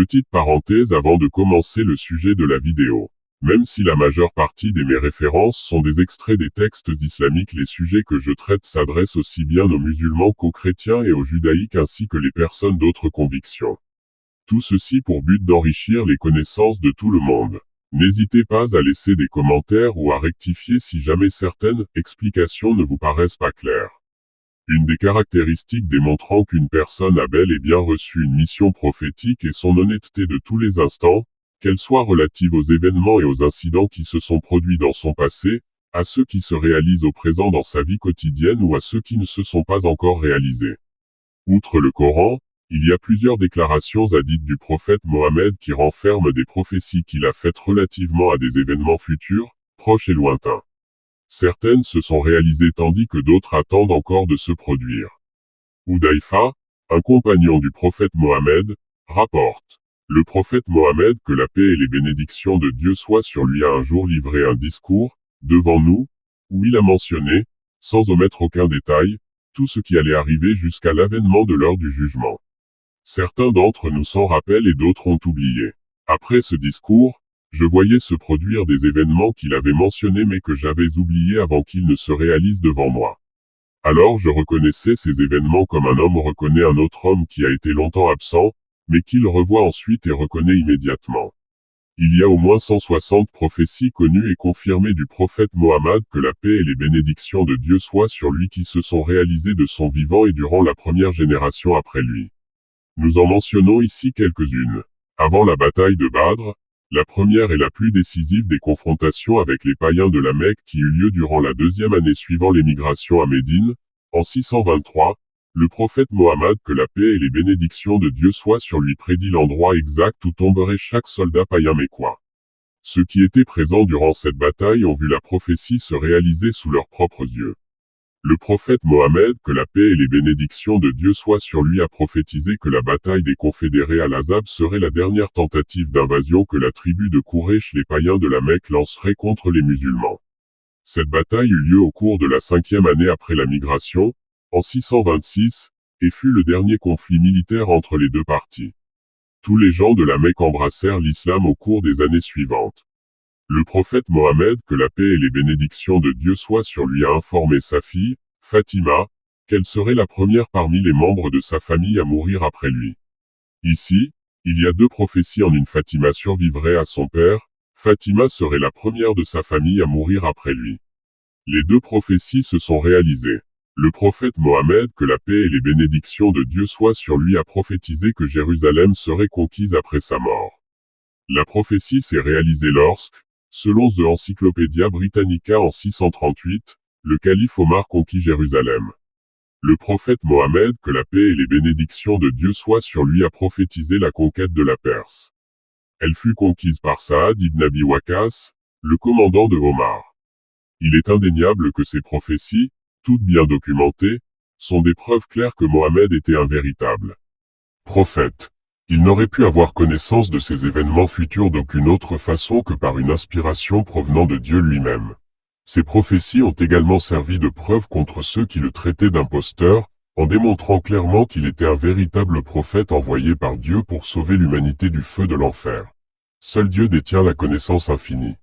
Petite parenthèse avant de commencer le sujet de la vidéo. Même si la majeure partie de mes références sont des extraits des textes islamiques, les sujets que je traite s'adressent aussi bien aux musulmans qu'aux chrétiens et aux judaïques ainsi que les personnes d'autres convictions. Tout ceci pour but d'enrichir les connaissances de tout le monde. N'hésitez pas à laisser des commentaires ou à rectifier si jamais certaines explications ne vous paraissent pas claires. Une des caractéristiques démontrant qu'une personne a bel et bien reçu une mission prophétique est son honnêteté de tous les instants, qu'elle soit relative aux événements et aux incidents qui se sont produits dans son passé, à ceux qui se réalisent au présent dans sa vie quotidienne ou à ceux qui ne se sont pas encore réalisés. Outre le Coran, il y a plusieurs déclarations hadiths du prophète Mohammed qui renferment des prophéties qu'il a faites relativement à des événements futurs, proches et lointains. Certaines se sont réalisées tandis que d'autres attendent encore de se produire. Hudayfa, un compagnon du prophète Mohammed, rapporte. Le prophète Mohammed, que la paix et les bénédictions de Dieu soient sur lui, a un jour livré un discours, devant nous, où il a mentionné, sans omettre aucun détail, tout ce qui allait arriver jusqu'à l'avènement de l'heure du jugement. Certains d'entre nous s'en rappellent et d'autres ont oublié. Après ce discours, je voyais se produire des événements qu'il avait mentionnés mais que j'avais oubliés avant qu'ils ne se réalisent devant moi. Alors je reconnaissais ces événements comme un homme reconnaît un autre homme qui a été longtemps absent, mais qu'il revoit ensuite et reconnaît immédiatement. Il y a au moins 160 prophéties connues et confirmées du prophète Mohammed, que la paix et les bénédictions de Dieu soient sur lui, qui se sont réalisées de son vivant et durant la première génération après lui. Nous en mentionnons ici quelques-unes. Avant la bataille de Badr, la première et la plus décisive des confrontations avec les païens de la Mecque qui eut lieu durant la deuxième année suivant l'émigration à Médine, en 623, le prophète Mohammed, que la paix et les bénédictions de Dieu soient sur lui, prédit l'endroit exact où tomberait chaque soldat païen mécois. Ceux qui étaient présents durant cette bataille ont vu la prophétie se réaliser sous leurs propres yeux. Le prophète Mohammed, que la paix et les bénédictions de Dieu soient sur lui, a prophétisé que la bataille des confédérés à l'Ahzab serait la dernière tentative d'invasion que la tribu de Quraysh, les païens de la Mecque, lancerait contre les musulmans. Cette bataille eut lieu au cours de la 5e année après la migration, en 626, et fut le dernier conflit militaire entre les deux parties. Tous les gens de la Mecque embrassèrent l'islam au cours des années suivantes. Le prophète Mohammed, que la paix et les bénédictions de Dieu soient sur lui, a informé sa fille, Fatima, qu'elle serait la première parmi les membres de sa famille à mourir après lui. Ici, il y a deux prophéties en une. Fatima survivrait à son père, Fatima serait la première de sa famille à mourir après lui. Les deux prophéties se sont réalisées. Le prophète Mohammed, que la paix et les bénédictions de Dieu soient sur lui, a prophétisé que Jérusalem serait conquise après sa mort. La prophétie s'est réalisée lorsque, selon The Encyclopedia Britannica en 638, le calife Omar conquit Jérusalem. Le prophète Mohammed, que la paix et les bénédictions de Dieu soient sur lui, a prophétisé la conquête de la Perse. Elle fut conquise par Saad ibn Abi Waqqas, le commandant de Omar. Il est indéniable que ces prophéties, toutes bien documentées, sont des preuves claires que Mohammed était un véritable prophète. Il n'aurait pu avoir connaissance de ces événements futurs d'aucune autre façon que par une inspiration provenant de Dieu lui-même. Ces prophéties ont également servi de preuve contre ceux qui le traitaient d'imposteur, en démontrant clairement qu'il était un véritable prophète envoyé par Dieu pour sauver l'humanité du feu de l'enfer. Seul Dieu détient la connaissance infinie.